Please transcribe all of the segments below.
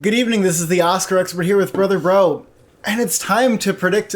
Good evening, this is the Oscar expert here with Brother Bro, and it's time to predict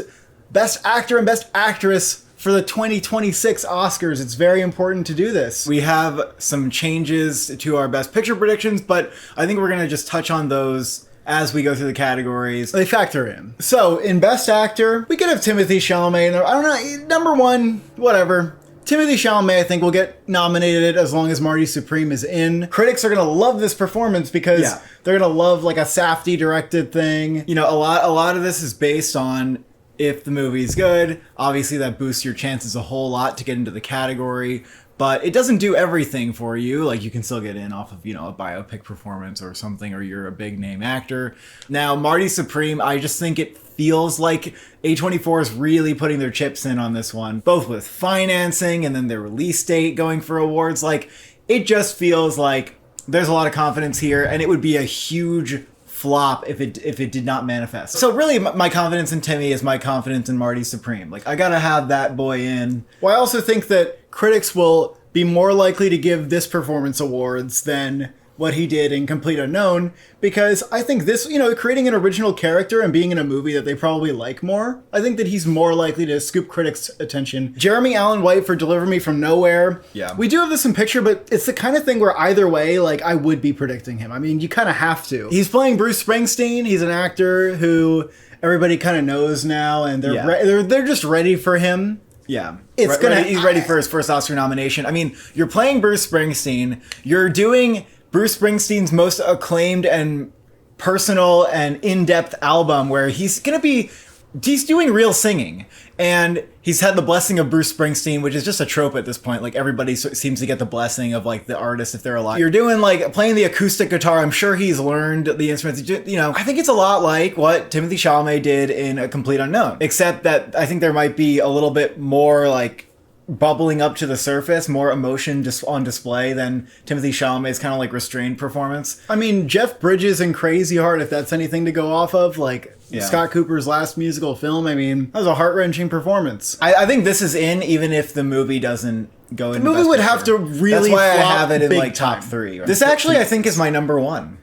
Best Actor and Best Actress for the 2026 Oscars. It's very important to do this. We have some changes to our Best Picture predictions, but I think we're going to just touch on those as we go through the categories. They factor in. So, in Best Actor, we could have Timothée Chalamet, I don't know, number one, whatever. Timothée Chalamet, I think, will get nominated as long as Marty Supreme is in. Critics are going to love this performance because they're going to love like a Safdie directed thing. You know, a lot of this is based on if the movie's good. Obviously, that boosts your chances a whole lot to get into the category. But it doesn't do everything for you. Like, you can still get in off of, you know, a biopic performance or something, or you're a big name actor. Now, Marty Supreme, I just think it feels like A24 is really putting their chips in on this one, both with financing and then their release date going for awards. Like, it just feels like there's a lot of confidence here, and it would be a huge flop if it did not manifest. So really, my confidence in Timmy is my confidence in Marty Supreme. Like, I gotta have that boy in. Well, I also think that critics will be more likely to give this performance awards than what he did in Complete Unknown, because I think this, you know, creating an original character and being in a movie that they probably like more, I think that he's more likely to scoop critics' attention. Jeremy Allen White for Deliver Me From Nowhere. Yeah. We do have this in picture, but it's the kind of thing where either way, like, I would be predicting him. I mean, you kind of have to. He's playing Bruce Springsteen. He's an actor who everybody kind of knows now, and they're just ready for him. Yeah, he's ready for his first Oscar nomination. I mean, you're playing Bruce Springsteen. You're doing Bruce Springsteen's most acclaimed and personal and in-depth album, where he's doing real singing. And he's had the blessing of Bruce Springsteen, which is just a trope at this point. Like, everybody seems to get the blessing of, like, the artist if they're alive. You're doing, like, playing the acoustic guitar. I'm sure he's learned the instruments. You know, I think it's a lot like what Timothée Chalamet did in A Complete Unknown. Except that I think there might be a little bit more, like, bubbling up to the surface, more emotion just on display than Timothée Chalamet's kind of like restrained performance. I mean, Jeff Bridges in Crazy Heart, if that's anything to go off of, like Scott Cooper's last musical film, I mean, that was a heart-wrenching performance. I think this is in, even if the movie doesn't go in. The movie would have to really. That's why I have it in like top 3. Right? This actually, I think, is my number 1.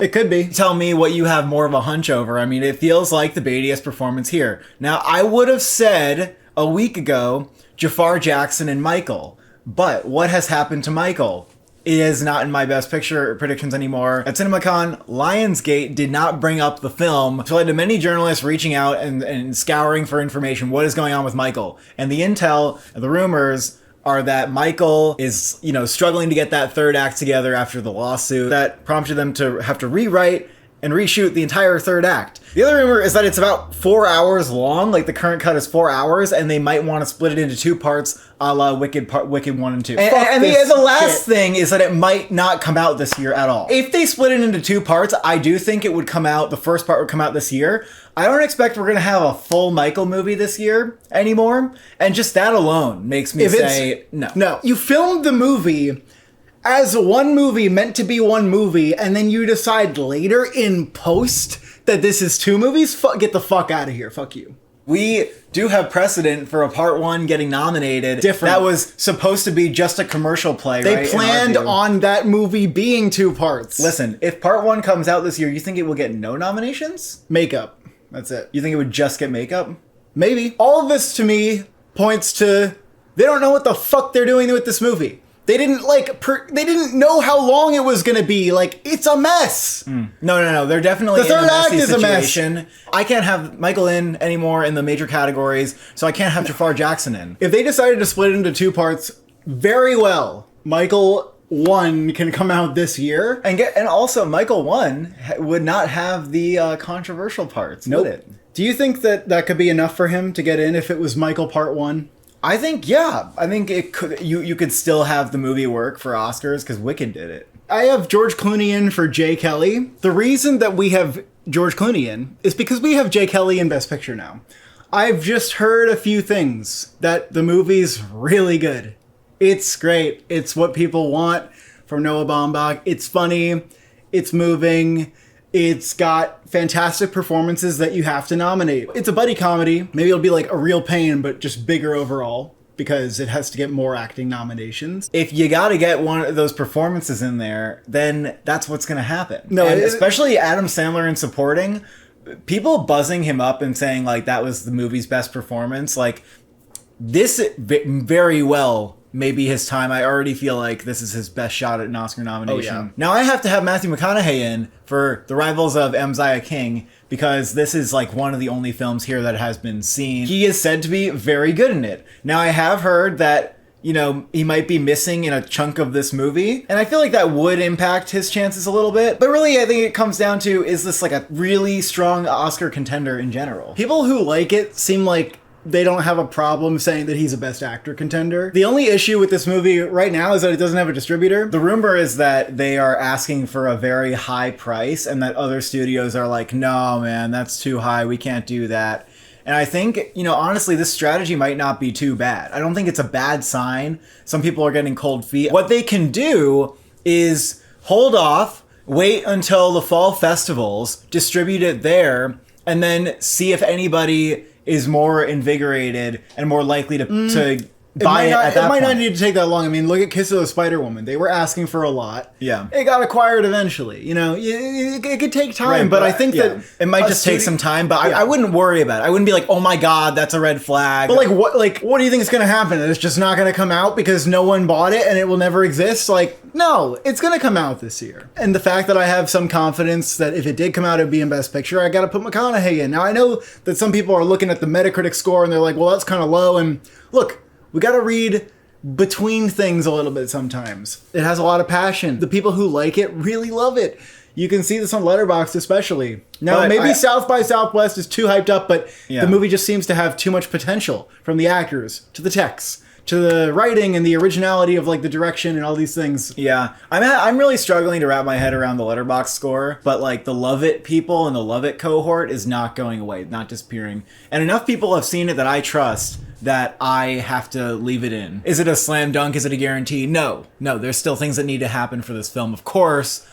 It could be. Tell me what you have more of a hunch over. I mean, it feels like the baitiest performance here. Now, I would have said a week ago Jafar Jackson and Michael. But what has happened to Michael? It is not in my Best Picture predictions anymore. At CinemaCon, Lionsgate did not bring up the film, which led to many journalists reaching out and scouring for information. What is going on with Michael? And the intel, the rumors, are that Michael is, you know, struggling to get that third act together after the lawsuit that prompted them to have to rewrite and reshoot the entire third act. The other rumor is that it's about 4 hours long, like the current cut is 4 hours, and they might want to split it into 2 parts, a la Wicked 1 and 2. And the last thing is that it might not come out this year at all. If they split it into 2 parts, I do think it would come out, the first part would come out this year. I don't expect we're going to have a full Michael movie this year anymore, and just that alone makes me say no. No. You filmed the movie as one movie meant to be one movie, and then you decide later in post that this is 2 movies? Get the fuck out of here. Fuck you. We do have precedent for a part 1 getting nominated. Different. That was supposed to be just a commercial play, right? They planned on that movie being 2 parts. Listen, if part 1 comes out this year, you think it will get no nominations? Makeup. That's it. You think it would just get makeup? Maybe. All of this, to me, points to they don't know what the fuck they're doing with this movie. They didn't they didn't know how long it was going to be. Like, it's a mess. No. They're definitely the third act is situation. A mess. I can't have Michael in anymore in the major categories, so I can't have Jafar Jackson in. If they decided to split it into 2 parts, very well. Michael 1 can come out this year. And also, Michael 1 would not have the controversial parts. Nope. Do you think that could be enough for him to get in if it was Michael Part 1? I think, yeah. I think it could. You could still have the movie work for Oscars because Wicked did it. I have George Clooney in for Jay Kelly. The reason that we have George Clooney in is because we have Jay Kelly in Best Picture now. I've just heard a few things that the movie's really good. It's great. It's what people want from Noah Baumbach. It's funny. It's moving. It's got fantastic performances that you have to nominate. It's a buddy comedy. Maybe it'll be like A Real Pain, but just bigger overall. because it has to get more acting nominations. If you got to get one of those performances in there, then that's what's going to happen. No, and especially Adam Sandler in supporting, people buzzing him up and saying like that was the movie's best performance. Like this very well may be his time. I already feel like this is his best shot at an Oscar nomination. Oh, yeah. Now I have to have Matthew McConaughey in for The Rivals of Mziah King, because this is like one of the only films here that has been seen. He is said to be very good in it. Now I have heard that, you know, he might be missing in a chunk of this movie, and I feel like that would impact his chances a little bit. But really, I think it comes down to, is this like a really strong Oscar contender in general? People who like it seem like they don't have a problem saying that he's a Best Actor contender. The only issue with this movie right now is that it doesn't have a distributor. The rumor is that they are asking for a very high price and that other studios are like, no, man, that's too high. We can't do that. And I think, you know, honestly, this strategy might not be too bad. I don't think it's a bad sign. Some people are getting cold feet. What they can do is hold off, wait until the fall festivals, distribute it there, and then see if anybody is more invigorated and more likely to buy it at that point. It might not need to take that long. I mean, look at Kiss of the Spider-Woman. They were asking for a lot. Yeah. It got acquired eventually. You know, it could take time, right, but I think that it might just take some time, but I wouldn't worry about it. I wouldn't be like, oh my God, that's a red flag. But what do you think is going to happen? It's just not going to come out because no one bought it and it will never exist? Like, no, it's going to come out this year. And the fact that I have some confidence that if it did come out, it'd be in Best Picture, I got to put McConaughey in. Now, I know that some people are looking at the Metacritic score and they're like, well, that's kind of low. And look, we got to read between things a little bit sometimes. It has a lot of passion. The people who like it really love it. You can see this on Letterboxd especially. Now, but maybe South by Southwest is too hyped up, but the movie just seems to have too much potential, from the actors to the text to the writing and the originality of like the direction and all these things. Yeah, I'm really struggling to wrap my head around the Letterboxd score, but like the Love It people and the Love It cohort is not going away, not disappearing. And enough people have seen it that I trust that I have to leave it in. Is it a slam dunk? Is it a guarantee? No, there's still things that need to happen for this film, of course,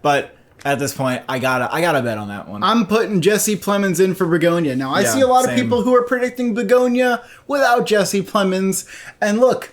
but at this point, I gotta bet on that one. I'm putting Jesse Plemons in for Begonia. Now, I see a lot of people who are predicting Begonia without Jesse Plemons. And look,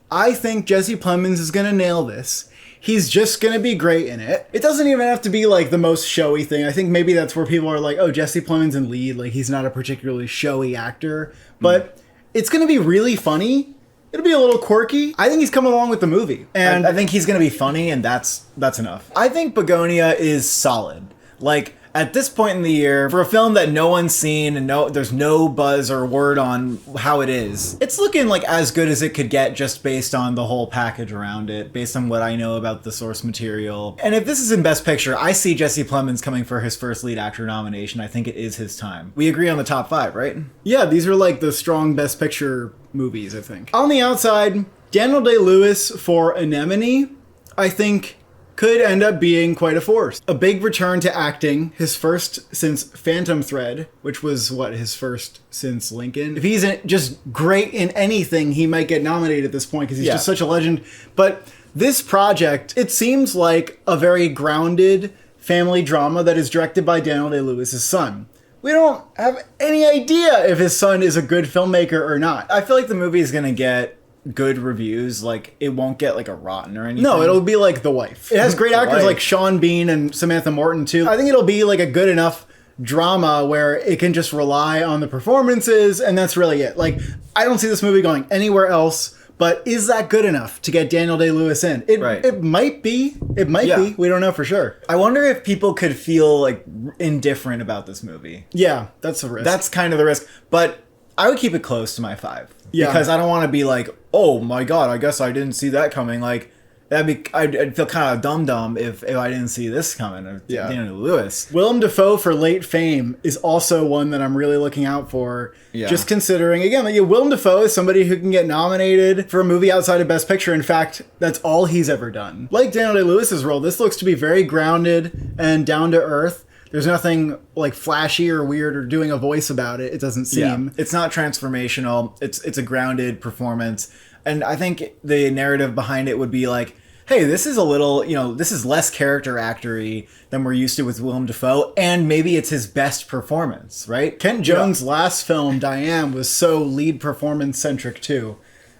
I think Jesse Plemons is gonna nail this. He's just gonna be great in it. It doesn't even have to be like the most showy thing. I think maybe that's where people are like, oh, Jesse Plemons in lead. Like, he's not a particularly showy actor. But it's gonna be really funny. It'll be a little quirky. I think he's coming along with the movie. And I think he's going to be funny, and that's enough. I think Begonia is solid. Like, at this point in the year, for a film that no one's seen and there's no buzz or word on how it is, it's looking like as good as it could get just based on the whole package around it, based on what I know about the source material. And if this is in Best Picture, I see Jesse Plemons coming for his first lead actor nomination. I think it is his time. We agree on the top 5, right? Yeah, these are like the strong Best Picture movies, I think. On the outside, Daniel Day-Lewis for Anemone, I think, could end up being quite a force. A big return to acting, his first since Phantom Thread, which was, his first since Lincoln. If he's just great in anything, he might get nominated at this point because he's just such a legend. But this project, it seems like a very grounded family drama that is directed by Daniel Day-Lewis's son. We don't have any idea if his son is a good filmmaker or not. I feel like the movie is going to get good reviews. Like, it won't get like a rotten or anything. No, it'll be like The Wife. It has great actors like Sean Bean and Samantha Morton too. I think it'll be like a good enough drama where it can just rely on the performances, and that's really it. Like, I don't see this movie going anywhere else. But is that good enough to get Daniel Day-Lewis in? It might be. It might be. We don't know for sure. I wonder if people could feel like indifferent about this movie. Yeah, that's a risk. That's kind of the risk. But I would keep it close to my 5. Yeah. Because I don't want to be like, oh my God, I guess I didn't see that coming. Like, I'd feel kind of dumb if I didn't see this coming. Daniel Lewis. Willem Dafoe for Late Fame is also one that I'm really looking out for. Yeah. Just considering, again, like, Willem Dafoe is somebody who can get nominated for a movie outside of Best Picture. In fact, that's all he's ever done. Like Daniel Day-Lewis's role, this looks to be very grounded and down to earth. There's nothing like flashy or weird or doing a voice about it. It doesn't seem. Yeah. It's not transformational. It's a grounded performance. And I think the narrative behind it would be like, hey, this is a little, this is less character actor-y than we're used to with Willem Dafoe, and maybe it's his best performance, right? Kent Jones' last film, Diane, was so lead performance-centric too.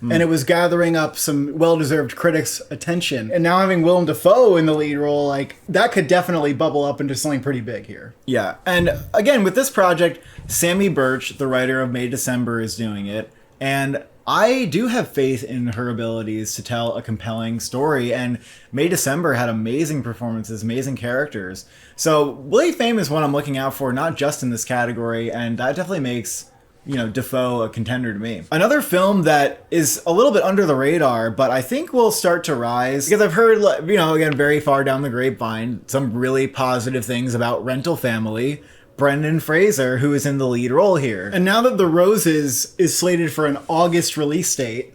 And it was gathering up some well-deserved critics' attention. And now having Willem Dafoe in the lead role, like, that could definitely bubble up into something pretty big here. Yeah, and again, with this project, Sammy Birch, the writer of May December, is doing it. And I do have faith in her abilities to tell a compelling story, and May December had amazing performances, amazing characters. So Willie Fame is what I'm looking out for, not just in this category, and that definitely makes, Dafoe a contender to me. Another film that is a little bit under the radar, but I think will start to rise, because I've heard, again, very far down the grapevine, some really positive things about Rental Family, Brendan Fraser, who is in the lead role here. And now that The Roses is slated for an August release date,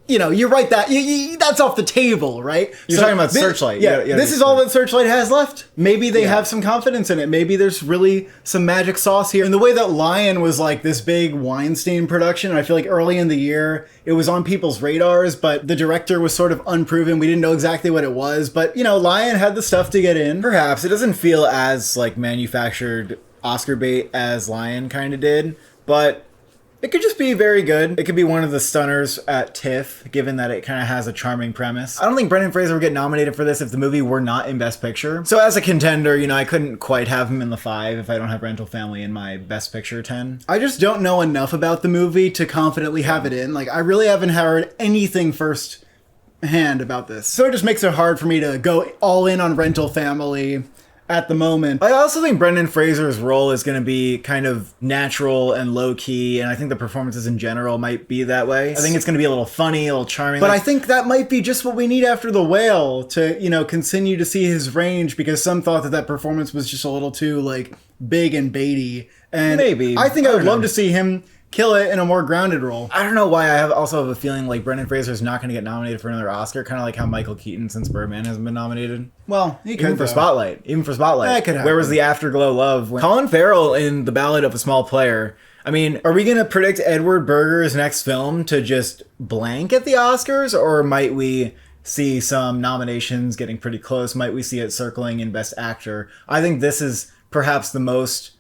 you're right, that's off the table, right? You're talking about Searchlight. Yeah, this is all that Searchlight has left. Maybe they have some confidence in it. Maybe there's really some magic sauce here. And the way that Lion was like this big Weinstein production, I feel like early in the year, it was on people's radars, but the director was sort of unproven. We didn't know exactly what it was, but, Lion had the stuff to get in. Perhaps. It doesn't feel as, manufactured Oscar bait as Lion kind of did, but it could just be very good. It could be one of the stunners at TIFF, given that it kind of has a charming premise. I don't think Brendan Fraser would get nominated for this if the movie were not in Best Picture. So as a contender, I couldn't quite have him in the 5 if I don't have Rental Family in my Best Picture 10. I just don't know enough about the movie to confidently have it in. I really haven't heard anything first hand about this. So it just makes it hard for me to go all in on Rental Family at the moment. I also think Brendan Fraser's role is going to be kind of natural and low-key, and I think the performances in general might be that way. I think it's going to be a little funny, a little charming. But I think that might be just what we need after The Whale to, continue to see his range, because some thought that performance was just a little too, big and baity. And maybe. I think I would love to see him kill it in a more grounded role. I don't know why. I also have a feeling Brendan Fraser's not going to get nominated for another Oscar, kind of like how Michael Keaton, since Birdman, hasn't been nominated. Well, he could, even for Spotlight. That could happen. Where was the Afterglow love? Colin Farrell in The Ballad of a Small Player. I mean, are we going to predict Edward Berger's next film to just blank at the Oscars, or might we see some nominations getting pretty close? Might we see it circling in Best Actor? I think this is perhaps the most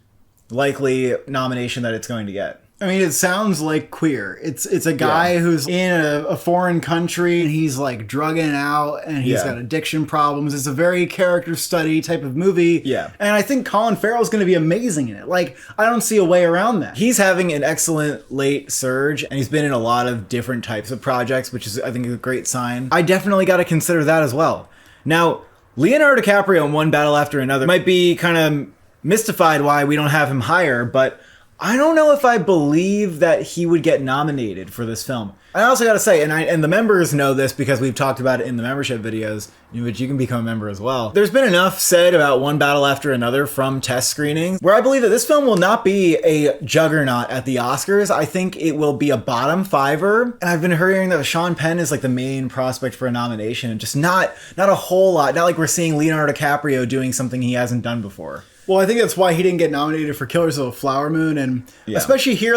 likely nomination that it's going to get. I mean, it sounds like Queer. It's a guy who's in a foreign country, and he's drugging out, and he's got addiction problems. It's a very character study type of movie. Yeah. And I think Colin Farrell's going to be amazing in it. I don't see a way around that. He's having an excellent late surge, and he's been in a lot of different types of projects, which is, I think, a great sign. I definitely got to consider that as well. Now, Leonardo DiCaprio in One Battle After Another might be kind of mystified why we don't have him higher, but I don't know if I believe that he would get nominated for this film. I also got to say, and the members know this because we've talked about it in the membership videos, in which you can become a member as well. There's been enough said about One Battle After Another from test screenings where I believe that this film will not be a juggernaut at the Oscars. I think it will be a bottom fiver. And I've been hearing that Sean Penn is the main prospect for a nomination, and just not a whole lot. Not like we're seeing Leonardo DiCaprio doing something he hasn't done before. Well, I think that's why he didn't get nominated for Killers of a Flower Moon, and especially here,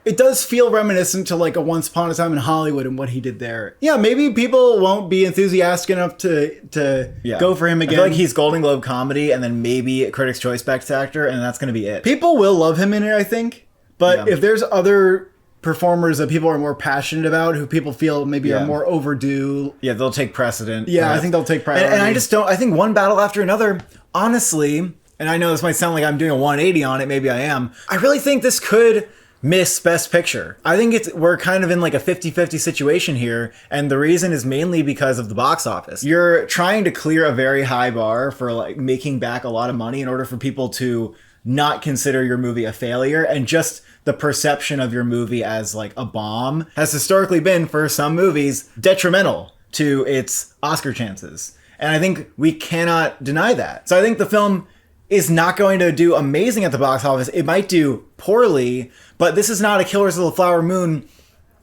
it does feel reminiscent to a Once Upon a Time in Hollywood and what he did there. Yeah, maybe people won't be enthusiastic enough to go for him again. I feel like he's Golden Globe comedy, and then maybe Critics' Choice Best Actor, and that's going to be it. People will love him in it, I think, but if there's other performers that people are more passionate about, who people feel maybe are more overdue. Yeah, they'll take precedent. Yeah, I think they'll take priority. And I just don't, I think One Battle After Another, honestly, and I know this might sound like I'm doing a 180 on it, maybe I am, I really think this could miss Best Picture. I think we're kind of in a 50-50 situation here, and the reason is mainly because of the box office. You're trying to clear a very high bar for making back a lot of money in order for people to not consider your movie a failure, and just the perception of your movie as a bomb has historically been, for some movies, detrimental to its Oscar chances. And I think we cannot deny that. So I think the film is not going to do amazing at the box office. It might do poorly, but this is not a Killers of the Flower Moon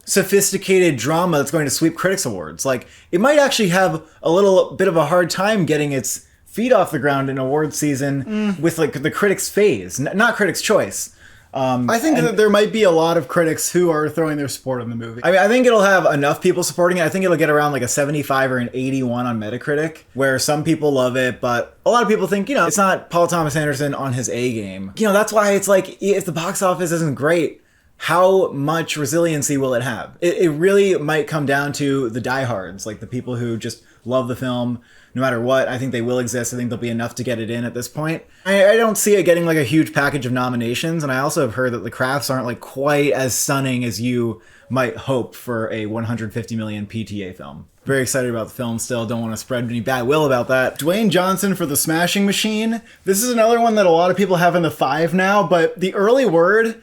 sophisticated drama that's going to sweep critics awards. It might actually have a little bit of a hard time getting its feet off the ground in award season with the critics phase, not critics choice. I think that there might be a lot of critics who are throwing their support on the movie. I mean, I think it'll have enough people supporting it. I think it'll get around like a 75 or an 81 on Metacritic, where some people love it, but a lot of people think, it's not Paul Thomas Anderson on his A game. That's why it's like, if the box office isn't great, how much resiliency will it have? It really might come down to the diehards, like the people who just love the film no matter what. I think they will exist. I think there'll be enough to get it in at this point. I don't see it getting like a huge package of nominations, and I also have heard that the crafts aren't like quite as stunning as you might hope for a 150 million PTA film. Very excited about the film still. Don't want to spread any bad will about that. Dwayne Johnson for The Smashing Machine. This is another one that a lot of people have in the 5 now, but the early word...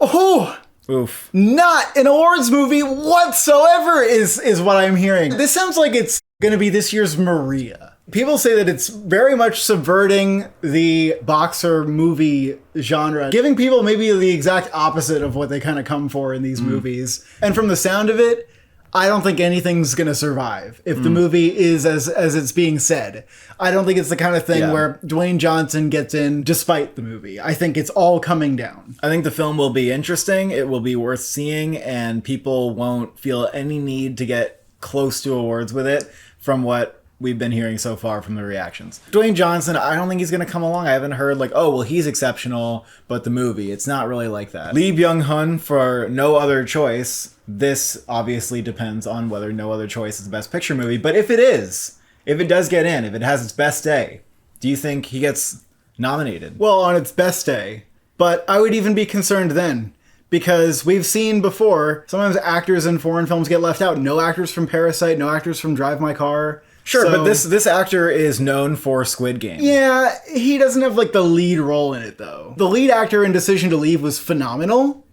Oh, oof. Not an awards movie whatsoever is what I'm hearing. This sounds like it's going to be this year's Maria. People say that it's very much subverting the boxer movie genre, giving people maybe the exact opposite of what they kind of come for in these movies. And from the sound of it, I don't think anything's going to survive if the movie is as it's being said. I don't think it's the kind of thing where Dwayne Johnson gets in despite the movie. I think it's all coming down. I think the film will be interesting. It will be worth seeing, and people won't feel any need to get close to awards with it from what we've been hearing so far from the reactions. Dwayne Johnson, I don't think he's going to come along. I haven't heard like, oh, well, he's exceptional, but the movie, it's not really like that. Lee Byung-hun for No Other Choice. This obviously depends on whether No Other Choice is the best picture movie, but if it is, if it does get in, if it has its best day, do you think he gets nominated? Well, on its best day, but I would even be concerned then. Because we've seen before, sometimes actors in foreign films get left out. No actors from Parasite, no actors from Drive My Car. Sure, but this actor is known for Squid Game. Yeah, he doesn't have like the lead role in it though. The lead actor in Decision to Leave was phenomenal.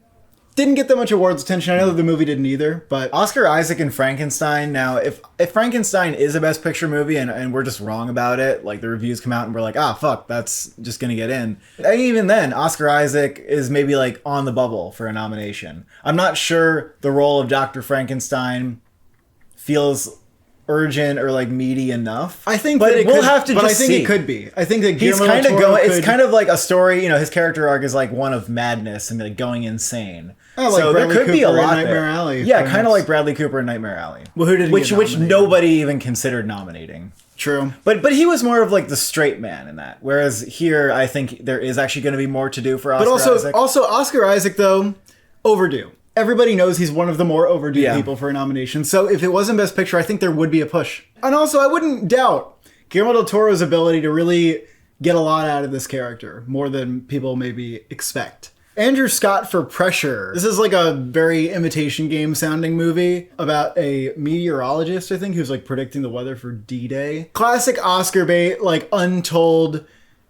Didn't get that much awards attention. I know that the movie didn't either, but... Oscar Isaac and Frankenstein. Now, if Frankenstein is a Best Picture movie and we're just wrong about it, like the reviews come out and we're like, fuck, that's just gonna get in. And even then, Oscar Isaac is maybe like on the bubble for a nomination. I'm not sure the role of Dr. Frankenstein feels urgent or like meaty enough. I think but that we'll have to but just I think see. It could be. I think that he's Guillermo kind of del Toro going. could... It's kind of like a story. His character arc is like one of madness and like going insane. Like so Bradley there could be a Cooper lot in Nightmare there. Alley. Yeah, kind of like Bradley Cooper in Nightmare Alley. Well, who did which nobody even considered nominating. True. But he was more of like the straight man in that. Whereas here, I think there is actually going to be more to do for Oscar Isaac. But also Oscar Isaac though, overdue. Everybody knows he's one of the more overdue people for a nomination. So if it wasn't Best Picture, I think there would be a push. And also, I wouldn't doubt Guillermo del Toro's ability to really get a lot out of this character, more than people maybe expect. Andrew Scott for Pressure. This is like a very Imitation Game sounding movie about a meteorologist, I think, who's like predicting the weather for D-Day. Classic Oscar bait, like untold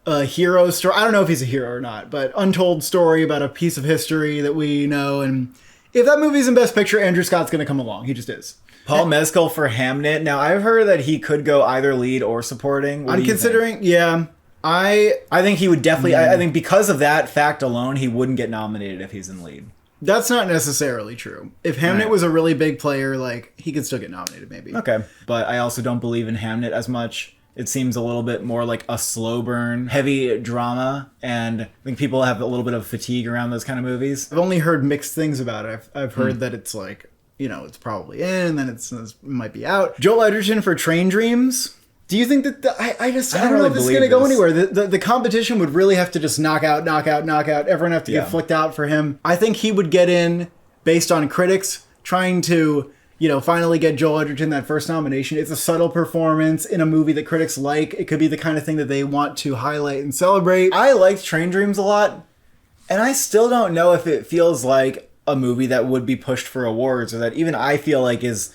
hero story. I don't know if he's a hero or not, but untold story about a piece of history that we know. And if that movie's in Best Picture, Andrew Scott's going to come along. He just is. Paul Mescal for Hamnet. Now, I've heard that he could go either lead or supporting. I'm considering, yeah. I think he would definitely... I think because of that fact alone, he wouldn't get nominated if he's in lead. That's not necessarily true. If Hamnet was a really big player, like, he could still get nominated, maybe. Okay. But I also don't believe in Hamnet as much. It seems a little bit more like a slow burn, heavy drama, and I think people have a little bit of fatigue around those kind of movies. I've only heard mixed things about it. I've heard that it's like, it's probably in, and then it might be out. Joel Edgerton for Train Dreams. Do you think that I don't know if this is going to go anywhere. The competition would really have to just knock out. Everyone have to get flicked out for him. I think he would get in based on critics trying to, finally get Joel Edgerton that first nomination. It's a subtle performance in a movie that critics like. It could be the kind of thing that they want to highlight and celebrate. I liked Train Dreams a lot, and I still don't know if it feels like a movie that would be pushed for awards, or that even I feel like is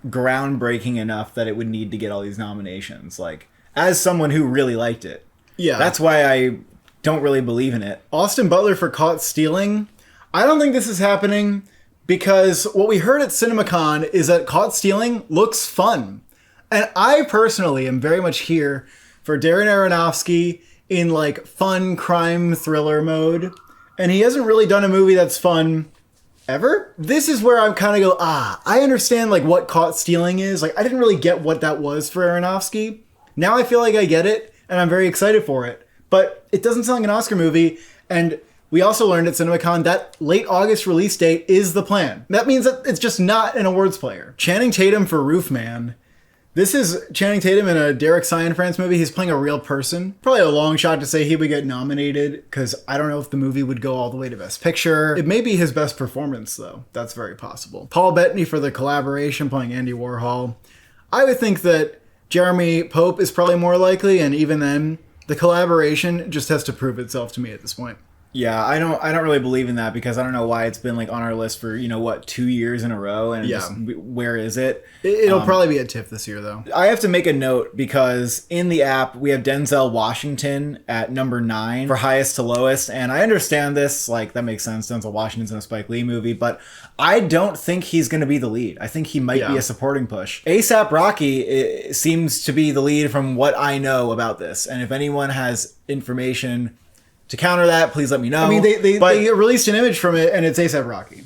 groundbreaking enough that it would need to get all these nominations. Like, as someone who really liked it. Yeah. That's why I don't really believe in it. Austin Butler for Caught Stealing. I don't think this is happening because what we heard at CinemaCon is that Caught Stealing looks fun. And I personally am very much here for Darren Aronofsky in like fun crime thriller mode. And he hasn't really done a movie that's fun ever. This is where I'm kind of go, I understand like what Caught Stealing is. Like, I didn't really get what that was for Aronofsky. Now I feel like I get it, and I'm very excited for it. But it doesn't sound like an Oscar movie, and We also learned at CinemaCon that late August release date is the plan. That means that it's just not an awards player. Channing Tatum for Roofman. This is Channing Tatum in a Derek Cianfrance movie. He's playing a real person. Probably a long shot to say he would get nominated, because I don't know if the movie would go all the way to Best Picture. It may be his best performance, though. That's very possible. Paul Bettany for the collaboration, playing Andy Warhol. I would think that Jeremy Pope is probably more likely, and even then, the collaboration just has to prove itself to me at this point. Yeah, I don't really believe in that, because I don't know why it's been like on our list for, 2 years in a row, and where is it? It'll probably be a TIFF this year, though. I have to make a note, because in the app we have Denzel Washington at number 9 for highest to lowest, and I understand this, like, that makes sense. Denzel Washington's in a Spike Lee movie, but I don't think he's going to be the lead. I think he might be a supporting push. A$AP Rocky seems to be the lead from what I know about this, and if anyone has information to counter that, please let me know. I mean, they released an image from it, and it's A$AP Rocky.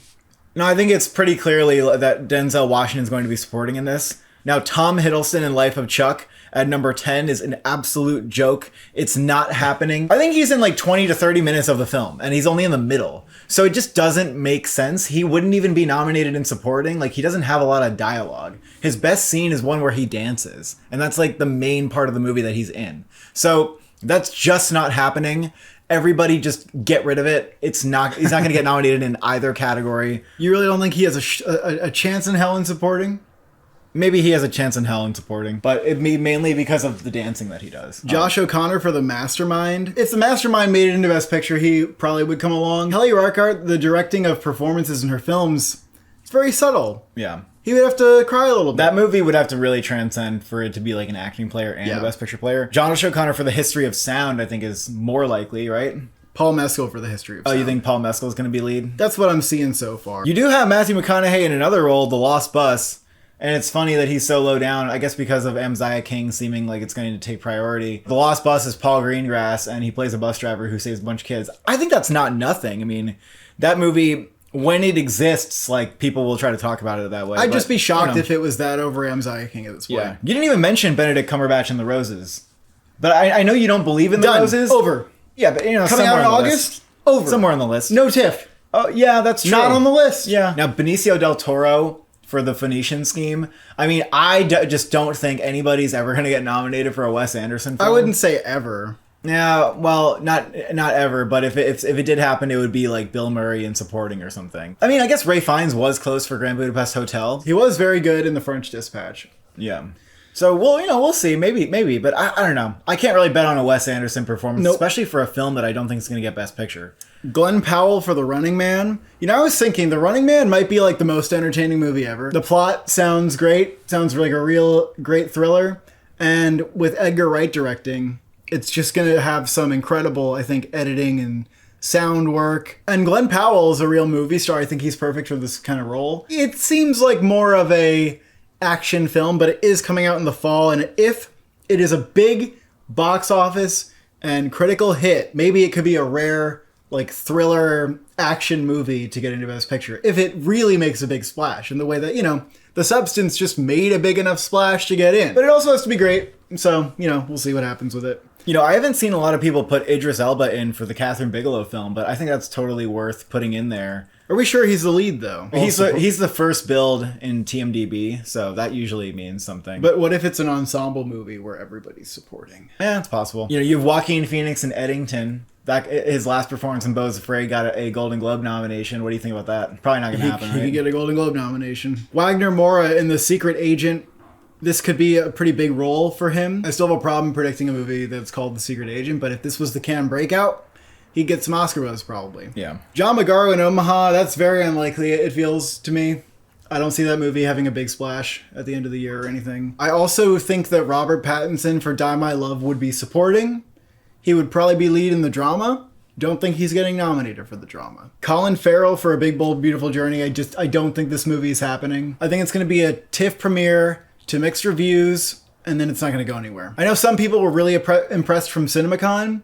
No, I think it's pretty clearly that Denzel Washington is going to be supporting in this. Now, Tom Hiddleston in Life of Chuck at number 10 is an absolute joke. It's not happening. I think he's in like 20 to 30 minutes of the film, and he's only in the middle. So it just doesn't make sense. He wouldn't even be nominated in supporting. Like, he doesn't have a lot of dialogue. His best scene is one where he dances, and that's like the main part of the movie that he's in. So that's just not happening. Everybody just get rid of it. He's not going to get nominated in either category. You really don't think he has a chance in hell in supporting? Maybe he has a chance in hell in supporting, but it may mainly because of the dancing that he does. Josh O'Connor for The Mastermind. If The Mastermind made it into Best Picture, he probably would come along. Kelly Reichardt, the directing of performances in her films, it's very subtle. Yeah. He would have to cry a little bit. That movie would have to really transcend for it to be like an acting player and a Best Picture player. Josh O'Connor for The History of Sound, I think, is more likely, right? Paul Mescal for The History of Sound. Oh, you think Paul Mescal is going to be lead? That's what I'm seeing so far. You do have Matthew McConaughey in another role, The Lost Bus, and it's funny that he's so low down, I guess because of Mziah King seeming like it's going to take priority. The Lost Bus is Paul Greengrass, and he plays a bus driver who saves a bunch of kids. I think that's not nothing. I mean, that movie, when it exists, like, people will try to talk about it that way. I'd just be shocked if it was that over Mziah King at this point. Yeah. You didn't even mention Benedict Cumberbatch and The Roses. But I know you don't believe in The Roses. Over. Yeah, but coming out in August? Over. Somewhere on the list. No TIFF. Oh, yeah, that's true. Not on the list. Yeah. Now, Benicio del Toro for The Phoenician Scheme. I mean, just don't think anybody's ever going to get nominated for a Wes Anderson film. I wouldn't say ever. Yeah, well, not ever, but if it did happen, it would be like Bill Murray in supporting or something. I mean, I guess Ralph Fiennes was close for Grand Budapest Hotel. He was very good in The French Dispatch. Yeah. So, we'll see. Maybe, but I don't know. I can't really bet on a Wes Anderson performance, especially for a film that I don't think is going to get Best Picture. Glenn Powell for The Running Man. I was thinking The Running Man might be like the most entertaining movie ever. The plot sounds great. Sounds like a real great thriller. And with Edgar Wright directing, it's just going to have some incredible, I think, editing and sound work. And Glenn Powell is a real movie star. I think he's perfect for this kind of role. It seems like more of a action film, but it is coming out in the fall. And if it is a big box office and critical hit, maybe it could be a rare, like, thriller action movie to get into Best Picture. If it really makes a big splash in the way that, The Substance just made a big enough splash to get in. But it also has to be great. So, we'll see what happens with it. I haven't seen a lot of people put Idris Elba in for the Catherine Bigelow film, but I think that's totally worth putting in there. Are we sure he's the lead, though? He's the first build in TMDb, so that usually means something. But what if it's an ensemble movie where everybody's supporting? Yeah, it's possible. You have Joaquin Phoenix and Eddington. His last performance in Beau's Afraid got a Golden Globe nomination. What do you think about that? Probably not going to happen, right? He could get a Golden Globe nomination. Wagner Moura in The Secret Agent. This could be a pretty big role for him. I still have a problem predicting a movie that's called The Secret Agent, but if this was the Cannes breakout, he'd get some Oscar buzz probably. Yeah. John Magaro in Omaha, that's very unlikely, it feels to me. I don't see that movie having a big splash at the end of the year or anything. I also think that Robert Pattinson for Die My Love would be supporting. He would probably be lead in the drama. Don't think he's getting nominated for the drama. Colin Farrell for A Big Bold Beautiful Journey. I don't think this movie is happening. I think it's going to be a TIFF premiere to mixed reviews, and then it's not going to go anywhere. I know some people were really impressed from CinemaCon,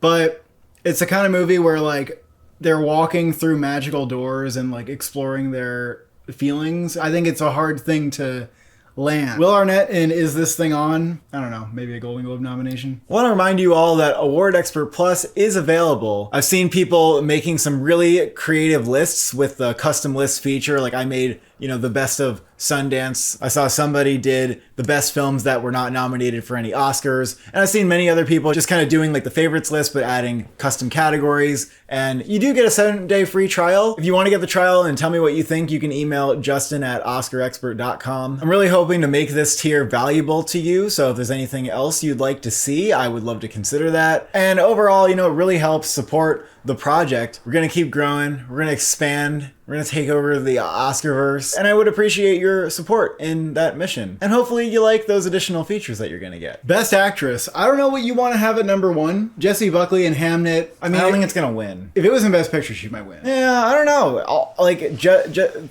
but it's the kind of movie where, like, they're walking through magical doors and, like, exploring their feelings. I think it's a hard thing to Lange. Will Arnett in Is This Thing On? I don't know, maybe a Golden Globe nomination. I want to remind you all that Award Expert Plus is available. I've seen people making some really creative lists with the custom list feature. Like I made, the best of Sundance. I saw somebody did the best films that were not nominated for any Oscars. And I've seen many other people just kind of doing like the favorites list, but adding custom categories. And you do get a 7-day free trial. If you want to get the trial and tell me what you think, you can email justin@oscarexpert.com. I'm really hoping to make this tier valuable to you. So if there's anything else you'd like to see, I would love to consider that. And overall, it really helps support the project. We're going to keep growing. We're going to expand. We're going to take over the Oscarverse. And I would appreciate your support in that mission. And hopefully you like those additional features that you're going to get. Best Actress. I don't know what you want to have at number 1. Jessie Buckley in Hamnet. I don't think it's going to win. If it was in Best Picture, she might win. Yeah, I don't know.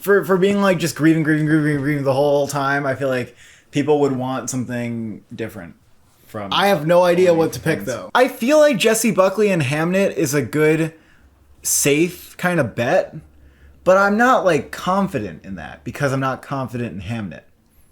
For being like just grieving the whole time, I feel like people would want something different. I have no idea what to pick, though. I feel like Jessie Buckley in Hamnet is a good, safe kind of bet, but I'm not like confident in that because I'm not confident in Hamnet.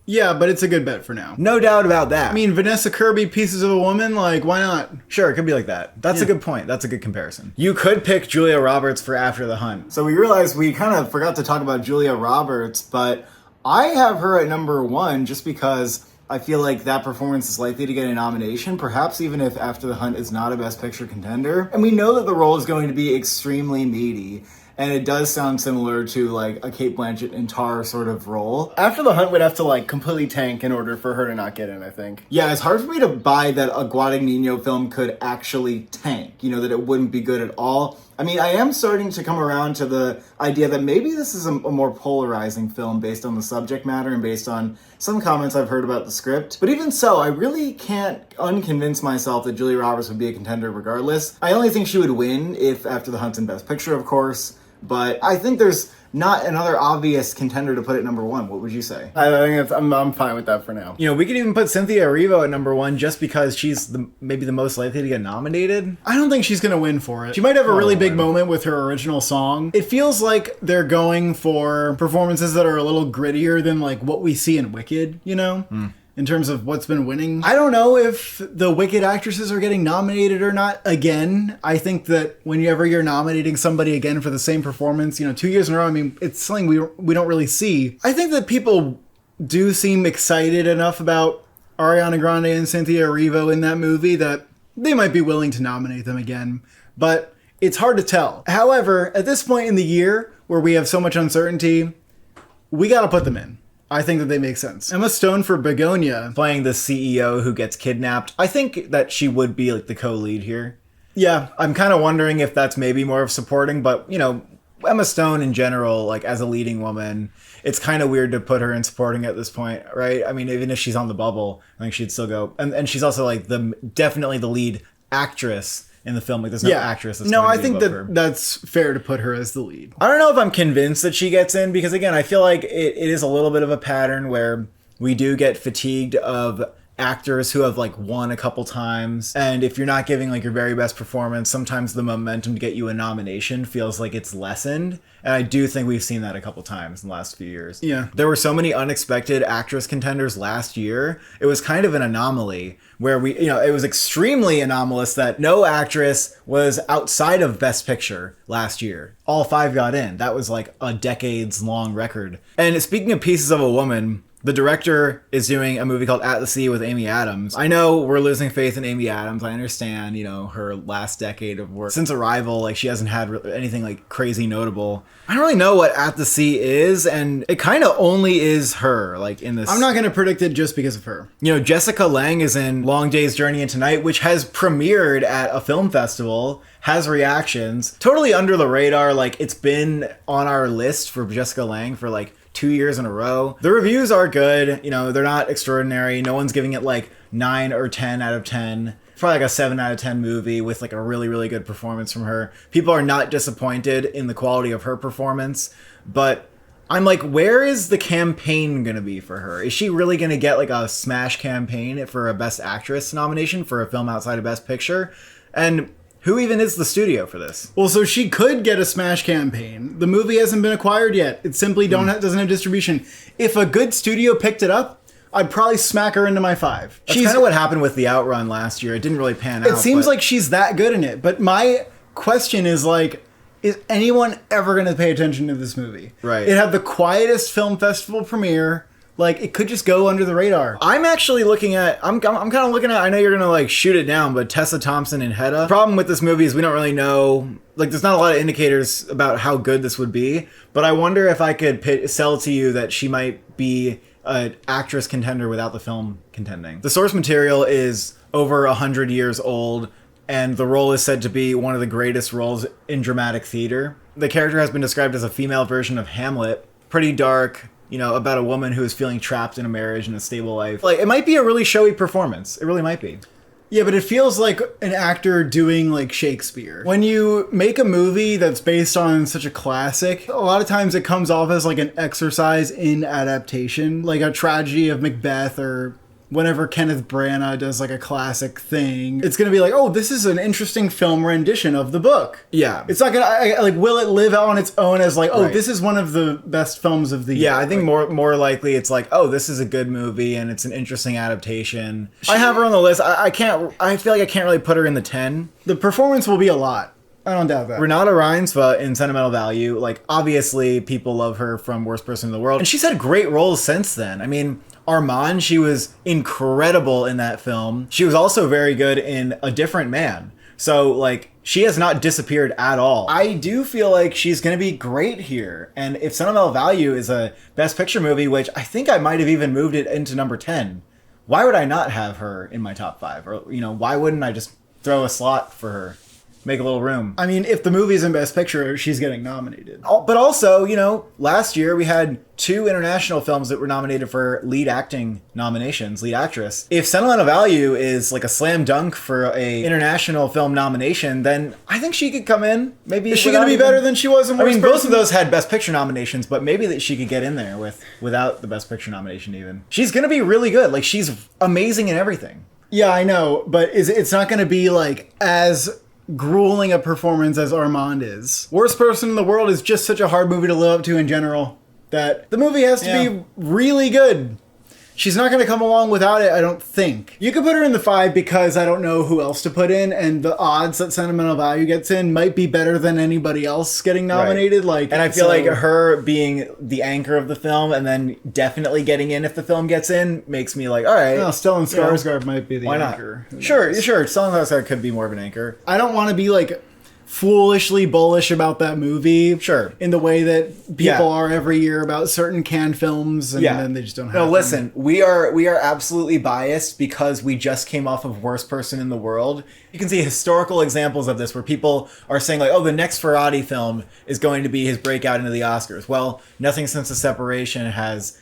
Yeah, but it's a good bet for now. No doubt about that. I mean, Vanessa Kirby, Pieces of a Woman, like, why not? Sure, it could be like that. That's a good point. That's a good comparison. You could pick Julia Roberts for After the Hunt. So we realized we kind of forgot to talk about Julia Roberts, but I have her at number 1 just because I feel like that performance is likely to get a nomination, perhaps even if After the Hunt is not a Best Picture contender. And we know that the role is going to be extremely meaty. And it does sound similar to like a Cate Blanchett in Tar sort of role. After the Hunt would have to like completely tank in order for her to not get in, I think. Yeah, it's hard for me to buy that a Guadagnino film could actually tank, that it wouldn't be good at all. I mean, I am starting to come around to the idea that maybe this is a more polarizing film based on the subject matter and based on some comments I've heard about the script. But even so, I really can't unconvince myself that Julia Roberts would be a contender regardless. I only think she would win if After the Hunt's in Best Picture, of course. But I think there's not another obvious contender to put at number 1. What would you say? I think I'm fine with that for now. We could even put Cynthia Erivo at number 1 just because she's maybe the most likely to get nominated. I don't think she's going to win for it. She might have a really big moment with her original song. It feels like they're going for performances that are a little grittier than like what we see in Wicked, in terms of what's been winning. I don't know if the Wicked actresses are getting nominated or not again. I think that whenever you're nominating somebody again for the same performance, 2 years in a row, I mean, it's something we don't really see. I think that people do seem excited enough about Ariana Grande and Cynthia Erivo in that movie that they might be willing to nominate them again. But it's hard to tell. However, at this point in the year where we have so much uncertainty, we got to put them in. I think that they make sense. Emma Stone for Begonia. Playing the CEO who gets kidnapped. I think that she would be like the co-lead here. Yeah. I'm kind of wondering if that's maybe more of supporting, but Emma Stone in general, like as a leading woman, it's kind of weird to put her in supporting at this point, right? I mean, even if she's on the bubble, I think she'd still go. And she's also like definitely the lead actress in the film. Like there's no actress that's I think that's fair to put her as the lead. I don't know if I'm convinced that she gets in because again, I feel like it is a little bit of a pattern where we do get fatigued of actors who have like won a couple times, and if you're not giving like your very best performance, sometimes the momentum to get you a nomination feels like it's lessened. And I do think we've seen that a couple times in the last few years. Yeah. There were so many unexpected actress contenders last year. It was kind of an anomaly where it was extremely anomalous that no actress was outside of Best Picture last year. All 5 got in. That was like a decades long record. And speaking of Pieces of a Woman, the director is doing a movie called At the Sea with Amy Adams. I know we're losing faith in Amy Adams. I understand, her last decade of work. Since Arrival, like she hasn't had anything like crazy notable. I don't really know what At the Sea is, and it kind of only is her, like in this. I'm not going to predict it just because of her. Jessica Lange is in Long Day's Journey into Night, which has premiered at a film festival, has reactions, totally under the radar. Like it's been on our list for Jessica Lange for like 2 years in a row. The reviews are good. They're not extraordinary. No one's giving it like 9 or 10 out of 10. It's probably like a 7 out of 10 movie with like a really, really good performance from her. People are not disappointed in the quality of her performance, but I'm like, where is the campaign going to be for her? Is she really going to get like a smash campaign for a Best Actress nomination for a film outside of Best Picture? And who even is the studio for this? Well, so she could get a smash campaign. The movie hasn't been acquired yet. It simply doesn't have distribution. If a good studio picked it up, I'd probably smack her into my 5. That's kind of what happened with The Outrun last year. It didn't really pan out. It seems like she's that good in it. But my question is like, is anyone ever going to pay attention to this movie? Right. It had the quietest film festival premiere. Like, it could just go under the radar. I'm actually looking at, I'm kind of looking at, I know you're going to like shoot it down, but Tessa Thompson and Hedda. The problem with this movie is we don't really know, like there's not a lot of indicators about how good this would be, but I wonder if I could sell to you that she might be an actress contender without the film contending. The source material is over 100 years old, and the role is said to be one of the greatest roles in dramatic theater. The character has been described as a female version of Hamlet, pretty dark, you know, about a woman who is feeling trapped in a marriage and a stable life. Like, it might be a really showy performance. It really might be. Yeah, but it feels like an actor doing like Shakespeare. When you make a movie that's based on such a classic, a lot of times it comes off as like an exercise in adaptation, like a tragedy of Macbeth, or whenever Kenneth Branagh does like a classic thing, it's going to be like, oh, this is an interesting film rendition of the book. Yeah. It's not going to, like, will it live on its own as like, oh, Right. This is one of the best films of the year? Yeah, I think more likely it's like, oh, this is a good movie and it's an interesting adaptation. I have her on the list. I feel like I can't really put her in the 10. The performance will be a lot. I don't doubt that. Renate Reinsve in Sentimental Value, like, obviously people love her from Worst Person in the World. And she's had great roles since then. I mean, Armand, she was incredible in that film. She was also very good in A Different Man. So, like, she has not disappeared at all. I do feel like she's going to be great here. And if Sentimental Value is a Best Picture movie, which I think I might have even moved it into number 10, why would I not have her in my top 5? Or, you know, why wouldn't I just throw a slot for her? Make a little room. I mean, if the movie's in Best Picture, she's getting nominated. But also, you know, last year we had 2 international films that were nominated for lead acting nominations, lead actress. If Sentimental Value is like a slam dunk for a international film nomination, then I think she could come in. Maybe is she going to be better than she was in Worst I mean, both Person? of those had Best Picture nominations, but maybe that she could get in there without the Best Picture nomination even. She's going to be really good. Like, she's amazing in everything. Yeah, I know, but it's not going to be like as grueling a performance as Armand is. Worst Person in the World is just such a hard movie to live up to in general that the movie has to be really good. She's not going to come along without it, I don't think. You could put her in the 5 because I don't know who else to put in, and the odds that Sentimental Value gets in might be better than anybody else getting nominated. Right. Like, and I feel like her being the anchor of the film and then definitely getting in if the film gets in makes me like, all right. well, Stellan Skarsgård might be the Why not? anchor. Sure. Stellan Skarsgård could be more of an anchor. I don't want to be like foolishly bullish about that movie. Sure. In the way that people are every year about certain canned films, and then they just don't have No, them. listen, we are absolutely biased because we just came off of Worst Person in the World. You can see historical examples of this where people are saying like, oh, the next Ferrati film is going to be his breakout into the Oscars. Well, Nothing Since the Separation has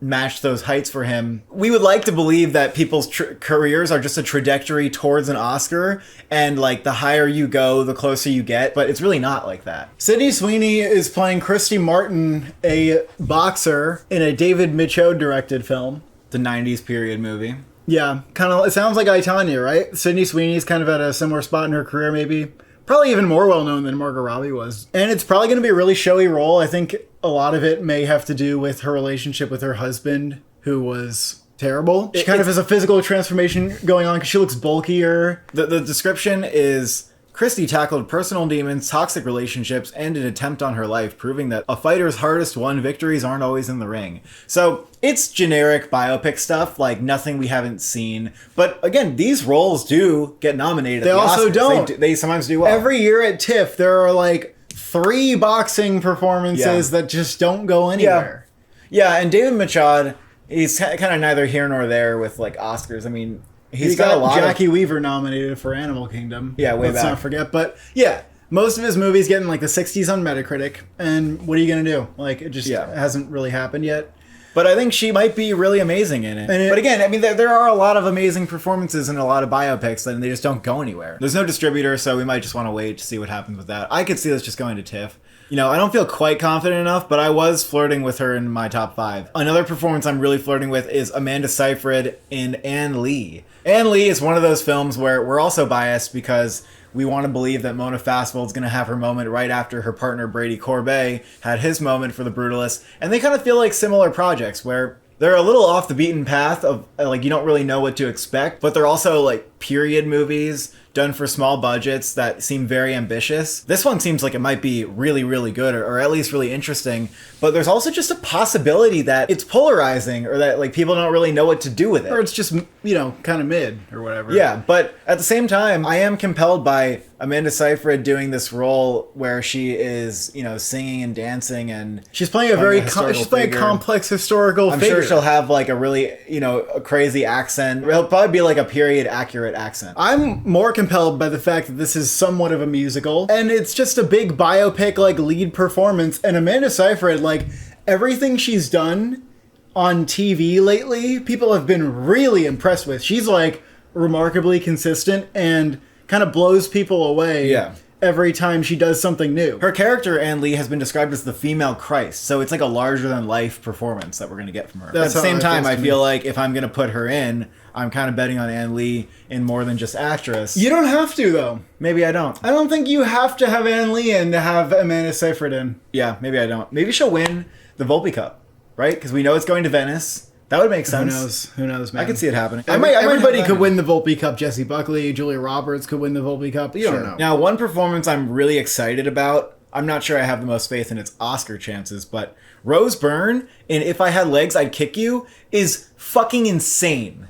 matched those heights for him. We would like to believe that people's careers are just a trajectory towards an Oscar, and like the higher you go, the closer you get, but it's really not like that. Sydney Sweeney is playing Christy Martin, a boxer, in a David Michôd directed film. The 90s period movie. Yeah, kind of. It sounds like I, Tonya, right? Sydney Sweeney's kind of at a similar spot in her career, maybe. Probably even more well-known than Margot Robbie was. And it's probably going to be a really showy role. I think a lot of it may have to do with her relationship with her husband, who was terrible. She kind of has a physical transformation going on because she looks bulkier. The description is, Christy tackled personal demons, toxic relationships, and an attempt on her life, proving that a fighter's hardest won victories aren't always in the ring. So it's generic biopic stuff, like nothing we haven't seen. But again, these roles do get nominated. They at the also Oscars. don't. They sometimes do well. Every year at TIFF, there are like 3 boxing performances that just don't go anywhere. Yeah, and David Michôd, he's kind of neither here nor there with like Oscars. I mean, he's got a lot Jackie Weaver nominated for Animal Kingdom. Yeah, way Let's back. not forget. But yeah, most of his movies get in like the 60s on Metacritic. And what are you going to do? Like, it just hasn't really happened yet. But I think she might be really amazing in it. But again, I mean, there are a lot of amazing performances in a lot of biopics, and they just don't go anywhere. There's no distributor, so we might just want to wait to see what happens with that. I could see this just going to TIFF. You know, I don't feel quite confident enough, but I was flirting with her in my top 5. Another performance I'm really flirting with is Amanda Seyfried in Anne Lee. Anne Lee is one of those films where we're also biased because we want to believe that Mona Fastball is going to have her moment right after her partner Brady Corbet had his moment for The Brutalist. And they kind of feel like similar projects where They're a little off the beaten path of, like, you don't really know what to expect, but they're also, like, period movies done for small budgets that seem very ambitious. This one seems like it might be really, really good, or at least really interesting, but there's also just a possibility that it's polarizing, or that, like, people don't really know what to do with it. Or it's just, you know, kind of mid or whatever. Yeah, but at the same time, I am compelled by Amanda Seyfried doing this role where she is, you know, singing and dancing, and She's playing a complex historical I'm figure. sure she'll have like a really, you know, a crazy accent. It'll probably be like a period accurate accent. I'm more compelled by the fact that this is somewhat of a musical, and it's just a big biopic, like, lead performance, and Amanda Seyfried, like, everything she's done on TV lately, people have been really impressed with. She's, like, remarkably consistent and kind of blows people away every time she does something new. Her character, Ann Lee, has been described as the female Christ, so it's like a larger-than-life performance that we're going to get from her. That's At the how same it time, feels I to feel me. like if I'm going to put her in, I'm kind of betting on Ann Lee in more than just actress. You don't have to, though. Maybe I don't. I don't think you have to have Ann Lee in to have Amanda Seyfried in. Yeah, maybe I don't. Maybe she'll win the Volpe Cup, right? Because we know it's going to Venice. That would make sense. Who knows, man? I could see it happening. Everybody could win the Volpe Cup. Jesse Buckley, Julia Roberts could win the Volpe Cup. You don't know. Now, one performance I'm really excited about, I'm not sure I have the most faith in its Oscar chances, but Rose Byrne in If I Had Legs, I'd Kick You is fucking insane.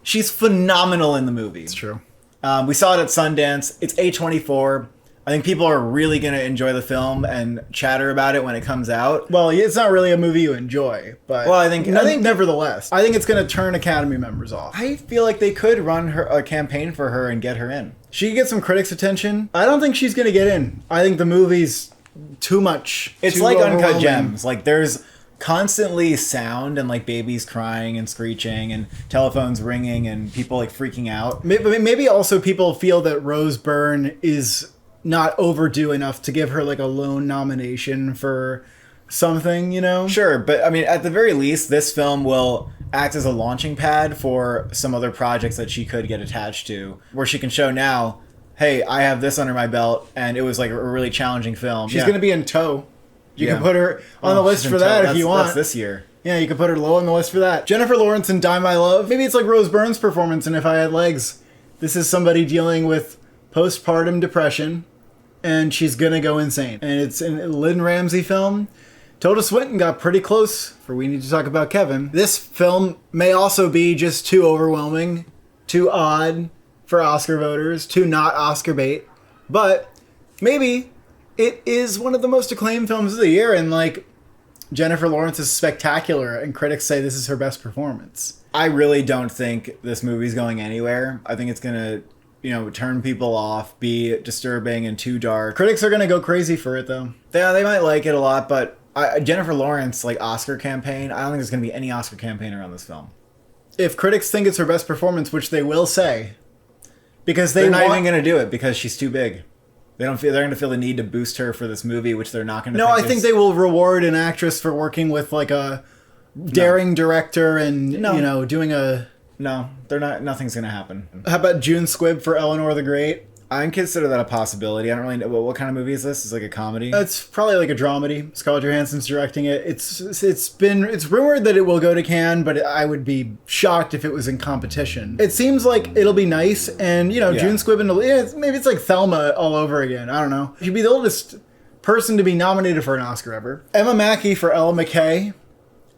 She's phenomenal in the movie. It's true. We saw it at Sundance. It's A24. I think people are really going to enjoy the film and chatter about it when it comes out. Well, it's not really a movie you enjoy, but Well, I think nevertheless, I think it's going to turn Academy members off. I feel like they could run a campaign for her and get her in. She could get some critics' attention. I don't think she's going to get in. I think the movie's too much. It's too like Uncut overwhelming. Gems. Like, there's constantly sound and, like, babies crying and screeching and telephones ringing and people, like, freaking out. Maybe also people feel that Rose Byrne is not overdue enough to give her, like, a lone nomination for something, you know? Sure, but I mean, at the very least, this film will act as a launching pad for some other projects that she could get attached to, where she can show now, hey, I have this under my belt, and it was like a really challenging film. She's going to be in Tow. You Yeah. can put her on the list she's for in that tow. if you want. That's this year. Yeah, you can put her low on the list for that. Jennifer Lawrence in Die My Love. Maybe it's like Rose Byrne's performance in If I Had Legs. This is somebody dealing with postpartum depression, and she's gonna go insane. And it's a Lynn Ramsey film. Tilda Swinton got pretty close for We Need to Talk About Kevin. This film may also be just too overwhelming, too odd for Oscar voters, too not Oscar bait. But maybe it is one of the most acclaimed films of the year, and, like, Jennifer Lawrence is spectacular, and critics say this is her best performance. I really don't think this movie's going anywhere. I think it's gonna, you know, turn people off, be disturbing and too dark. Critics are gonna go crazy for it, though. Yeah, they might like it a lot, but Jennifer Lawrence, like, Oscar campaign, I don't think there's gonna be any Oscar campaign around this film. If critics think it's her best performance, which they will say, because They're not even gonna do it because she's too big. They're gonna feel the need to boost her for this movie, which they're not gonna. No, I think they will reward an actress for working with, like, a daring director and, you know, doing a... No, they're not. Nothing's gonna happen. How about June Squibb for Eleanor the Great? I consider that a possibility. I don't really know what kind of movie is this. It's like a comedy. It's probably like a dramedy. Scarlett Johansson's directing it. It's rumored that it will go to Cannes, but I would be shocked if it was in competition. It seems like it'll be nice, and, you know, Yeah. June Squibb and maybe it's like Thelma all over again. I don't know. She'd be the oldest person to be nominated for an Oscar ever. Emma Mackey for Ella McKay.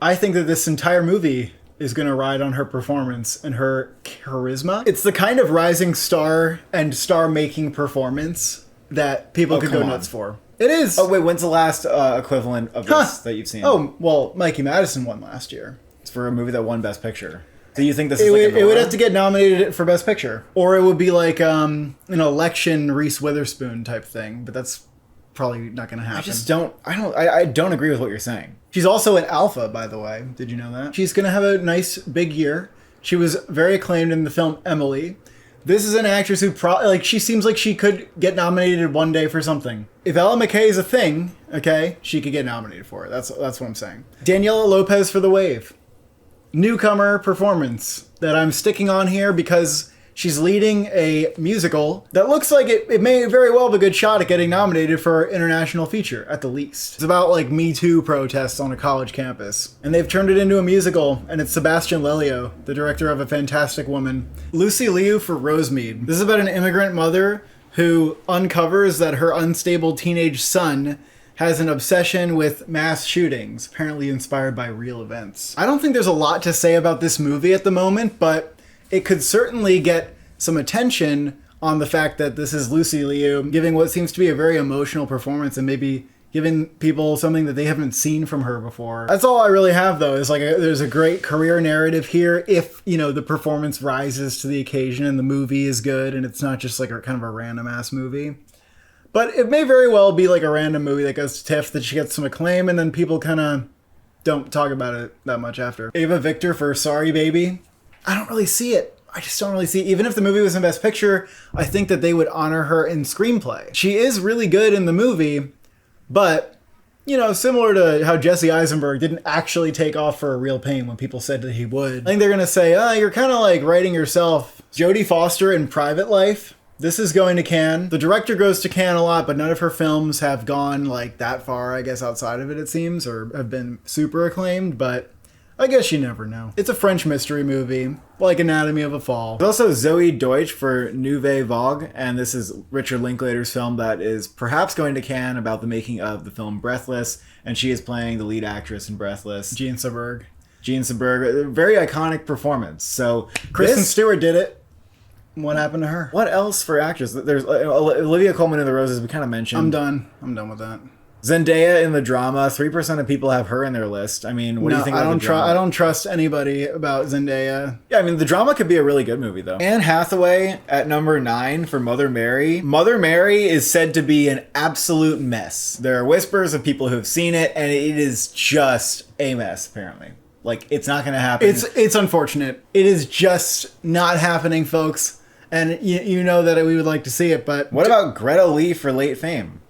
I think that this entire movie is going to ride on her performance and her charisma. It's the kind of rising star and star-making performance that people could go come on. nuts for. It is. Oh wait, when's the last equivalent of this that you've seen? Oh, well, Mikey Madison won last year. It's for a movie that won Best Picture. Do you think this It is like would have to get nominated for Best Picture. Or it would be like an election Reese Witherspoon type thing, but that's probably not going to happen. I don't agree with what you're saying. She's also an alpha, by the way. Did you know that? She's going to have a nice big year. She was very acclaimed in the film Emily. This is an actress who she seems like she could get nominated one day for something. If Ella McKay is a thing, okay, she could get nominated for it. That's what I'm saying. Daniela Lopez for The Wave. Newcomer performance that I'm sticking on here because She's leading a musical that looks like it may very well have a good shot at getting nominated for international feature, at the least. It's about like Me Too protests on a college campus. And they've turned it into a musical, and it's Sebastian Lelio, the director of A Fantastic Woman. Lucy Liu for Rosemead. This is about an immigrant mother who uncovers that her unstable teenage son has an obsession with mass shootings, apparently inspired by real events. I don't think there's a lot to say about this movie at the moment, but it could certainly get some attention on the fact that this is Lucy Liu giving what seems to be a very emotional performance and maybe giving people something that they haven't seen from her before. That's all I really have, though, is like there's a great career narrative here if, you know, the performance rises to the occasion and the movie is good and it's not just like a kind of a random ass movie. But it may very well be like a random movie that goes to TIFF, that she gets some acclaim and then people kind of don't talk about it that much after. Ava Victor for Sorry Baby. I don't really see it. I just don't really see it. Even if the movie was in Best Picture, I think that they would honor her in screenplay. She is really good in the movie, but, you know, similar to how Jesse Eisenberg didn't actually take off for A Real Pain when people said that he would. I think they're going to say, you're kind of like writing yourself. Jodie Foster in Private Life. This is going to Cannes. The director goes to Cannes a lot, but none of her films have gone like that far, I guess, outside of it seems, or have been super acclaimed, but I guess you never know. It's a French mystery movie, like Anatomy of a Fall. There's also Zoe Deutsch for Nouvelle Vague, and this is Richard Linklater's film that is perhaps going to Cannes about the making of the film Breathless, and she is playing the lead actress in Breathless. Jean Seberg, a very iconic performance. So Kristen Stewart did it. What happened to her? What else for actors? There's Olivia Colman in The Roses, we kind of mentioned. I'm done with that. Zendaya in the drama. 3% of people have her in their list. I mean, what do you think about the drama? I don't trust anybody about Zendaya. Yeah, I mean, the drama could be a really good movie, though. Anne Hathaway at number 9 for Mother Mary. Mother Mary is said to be an absolute mess. There are whispers of people who have seen it, and it is just a mess, apparently. Like, it's not going to happen. It's unfortunate. It is just not happening, folks. And you know that we would like to see it, but... What about Greta Lee for Late Fame?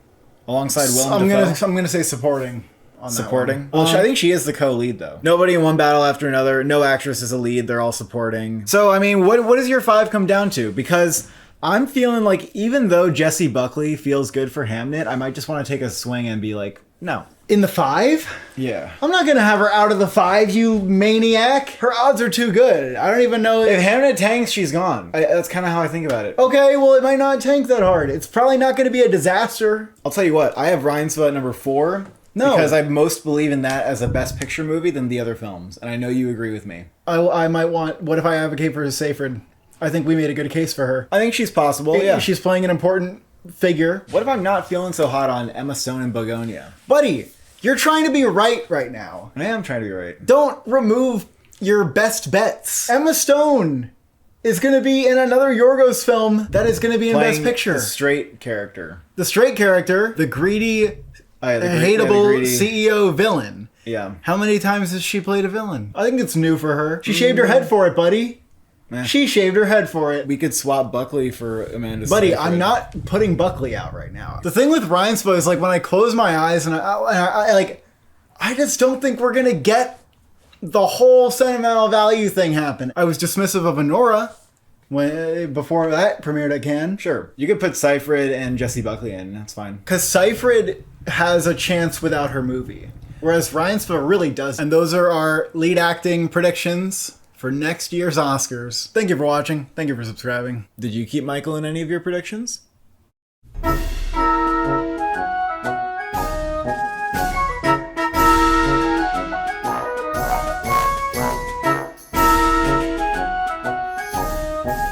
Alongside Willem Dafoe? I'm going to say supporting on supporting? That one. Well, I think she is the co-lead, though. Nobody in One Battle After Another. No actress is a lead. They're all supporting. So, I mean, what does your 5 come down to? Because I'm feeling like even though Jessie Buckley feels good for Hamnet, I might just want to take a swing and be like, no. In the 5? Yeah. I'm not going to have her out of the 5, you maniac. Her odds are too good. I don't even know. If Hamnet tanks, she's gone. That's kind of how I think about it. Okay, well, it might not tank that hard. It's probably not going to be a disaster. I'll tell you what. I have Reinsve at number 4. No. Because I most believe in that as a Best Picture movie than the other films. And I know you agree with me. I might want... What if I advocate for Seyfried? I think we made a good case for her. I think she's possible, yeah. She's playing an important figure. What if I'm not feeling so hot on Emma Stone and Begonia? Buddy, you're trying to be right now. I am trying to be right. Don't remove your best bets. Emma Stone is going to be in another Yorgos film that is going to be in Best Picture. The straight character. The greedy, hateable CEO villain. Yeah. How many times has she played a villain? I think it's new for her. She shaved her head for it, buddy. She shaved her head for it. We could swap Buckley for Amanda Seyfried. Buddy, I'm not putting Buckley out right now. The thing with Reinsve is like when I close my eyes and I just don't think we're gonna get the whole sentimental value thing happen. I was dismissive of Honora before that premiered at Cannes. Sure, you could put Seyfried and Jessie Buckley in. That's fine. Because Seyfried has a chance without her movie, whereas Reinsve really doesn't. And those are our lead acting predictions for next year's Oscars. Thank you for watching. Thank you for subscribing. Did you keep Michael in any of your predictions?